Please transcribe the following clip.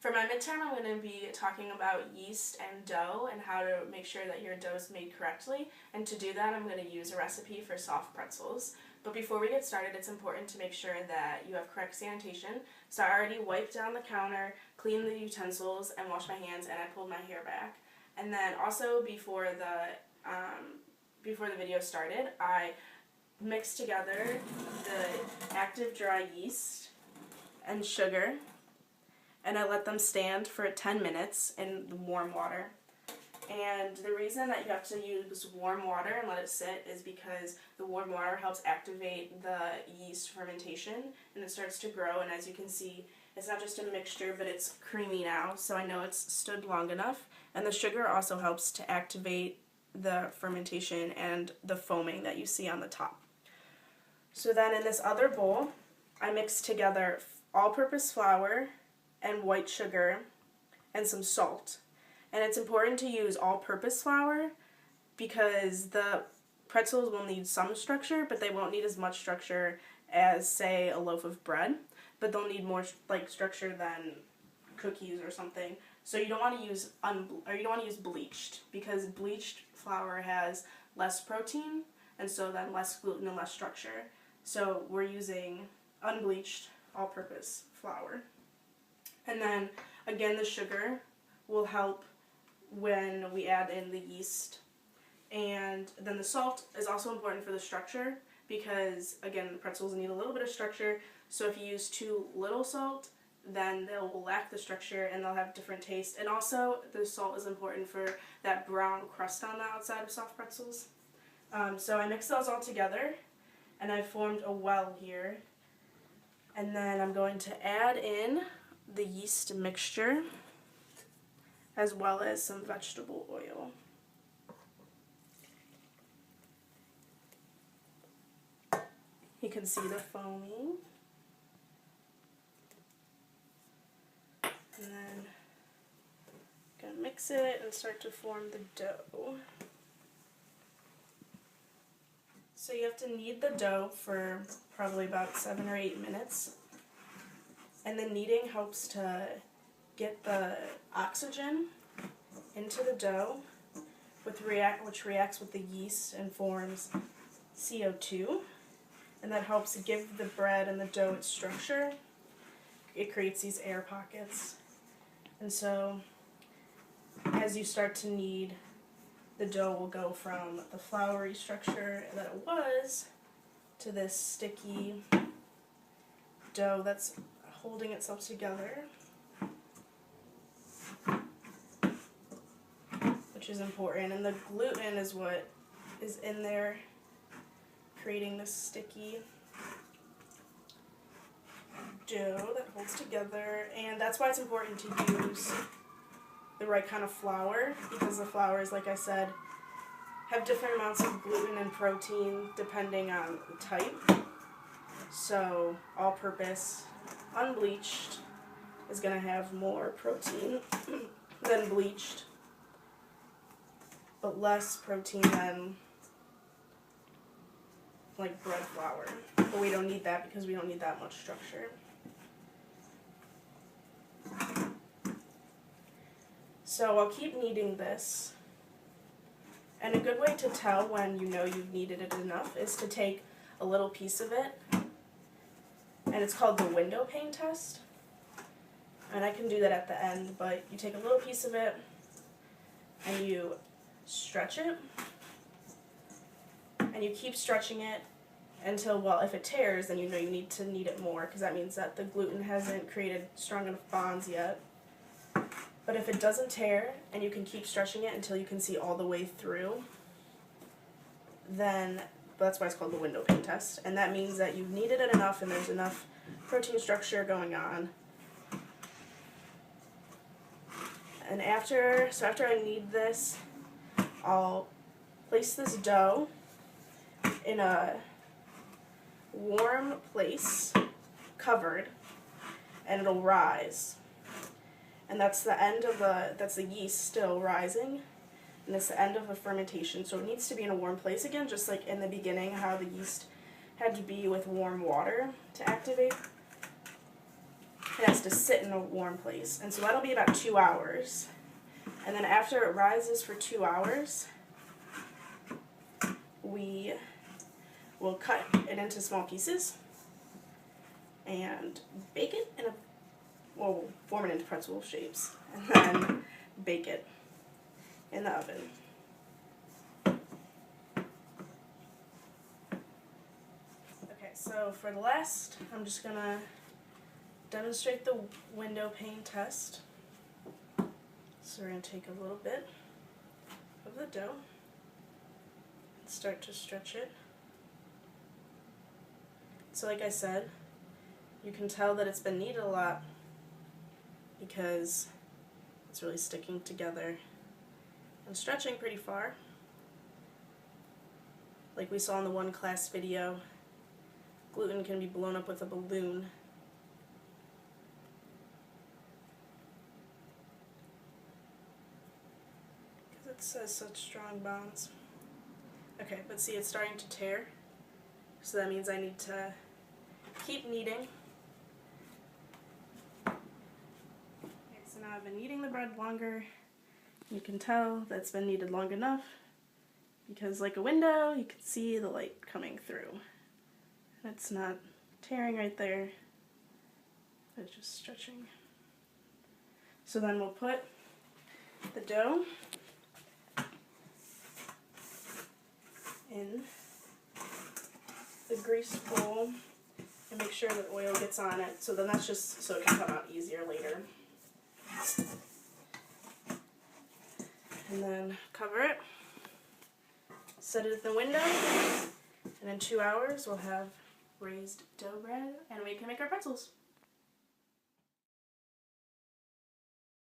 For my midterm, I'm going to be talking about yeast and dough and how to make sure that your dough is made correctly. And to do that, I'm going to use a recipe for soft pretzels. But before we get started, it's important to make sure that you have correct sanitation. So I already wiped down the counter, cleaned the utensils, and washed my hands, and I pulled my hair back. And then also before the video started, I mixed together the active dry yeast and sugar, and I let them stand for 10 minutes in the warm water. And the reason that you have to use warm water and let it sit is because the warm water helps activate the yeast fermentation and it starts to grow, and as you can see, it's not just a mixture, but it's creamy now, so I know it's stood long enough. And the sugar also helps to activate the fermentation and the foaming that you see on the top. So then in this other bowl, I mixed together all-purpose flour and white sugar and some salt. And it's important to use all-purpose flour because the pretzels will need some structure, but they won't need as much structure as, say, a loaf of bread. But they'll need more structure than cookies or something. So you don't want to use bleached, because bleached flour has less protein and so then less gluten and less structure. So we're using unbleached all-purpose flour. And then again, the sugar will help when we add in the yeast. And then the salt is also important for the structure because, again, the pretzels need a little bit of structure. So if you use too little salt, then they'll lack the structure and they'll have different taste. And also, the salt is important for that brown crust on the outside of soft pretzels. So I mixed those all together and I formed a well here. And then I'm going to add in the yeast mixture as well as some vegetable oil. You can see the foaming. And then I'm going to mix it and start to form the dough. So you have to knead the dough for probably about 7 or 8 minutes. And the kneading helps to get the oxygen into the dough, which reacts with the yeast and forms CO2. And that helps give the bread and the dough its structure. It creates these air pockets. And so as you start to knead, the dough will go from the floury structure that it was to this sticky dough that's holding itself together, which is important. And the gluten is what is in there creating this sticky dough that holds together. And that's why it's important to use the right kind of flour, because the flours, like I said, have different amounts of gluten and protein depending on the type. So all-purpose, unbleached is going to have more protein than bleached, but less protein than like bread flour. But we don't need that because we don't need that much structure. So I'll keep kneading this. And a good way to tell when you know you've kneaded it enough is to take a little piece of it, and it's called the window pane test. And I can do that at the end, but you take a little piece of it and you stretch it, and you keep stretching it until, well, if it tears, then you know you need to knead it more, because that means that the gluten hasn't created strong enough bonds yet. But if it doesn't tear and you can keep stretching it until you can see all the way through, then that's why it's called the window pane test. And that means that you've kneaded it enough and there's enough protein structure going on. And after I knead this, I'll place this dough in a warm place, covered, and it'll rise. And that's the yeast still rising, and it's the end of the fermentation. So it needs to be in a warm place again, just like in the beginning how the yeast had to be with warm water to activate. It has to sit in a warm place. And so that'll be about 2 hours. And then after it rises for 2 hours, we will cut it into small pieces and bake it in well, form it into pretzel shapes, and then bake it in the oven. Okay, so for the last, I'm just gonna demonstrate the window pane test. So we're gonna take a little bit of the dough and start to stretch it. So like I said, you can tell that it's been kneaded a lot because it's really sticking together and stretching pretty far. Like we saw in the one class video, gluten can be blown up with a balloon. Because it says such strong bonds. Okay, but see, it's starting to tear. So that means I need to keep kneading. Okay, so now I've been kneading the bread longer. You can tell that's been kneaded long enough because like a window, you can see the light coming through. It's not tearing right there, it's just stretching. So then we'll put the dough in the grease bowl and make sure that oil gets on it. So then that's just so it can come out easier later. And then cover it, set it in the window, and in 2 hours we'll have raised dough bread and we can make our pretzels.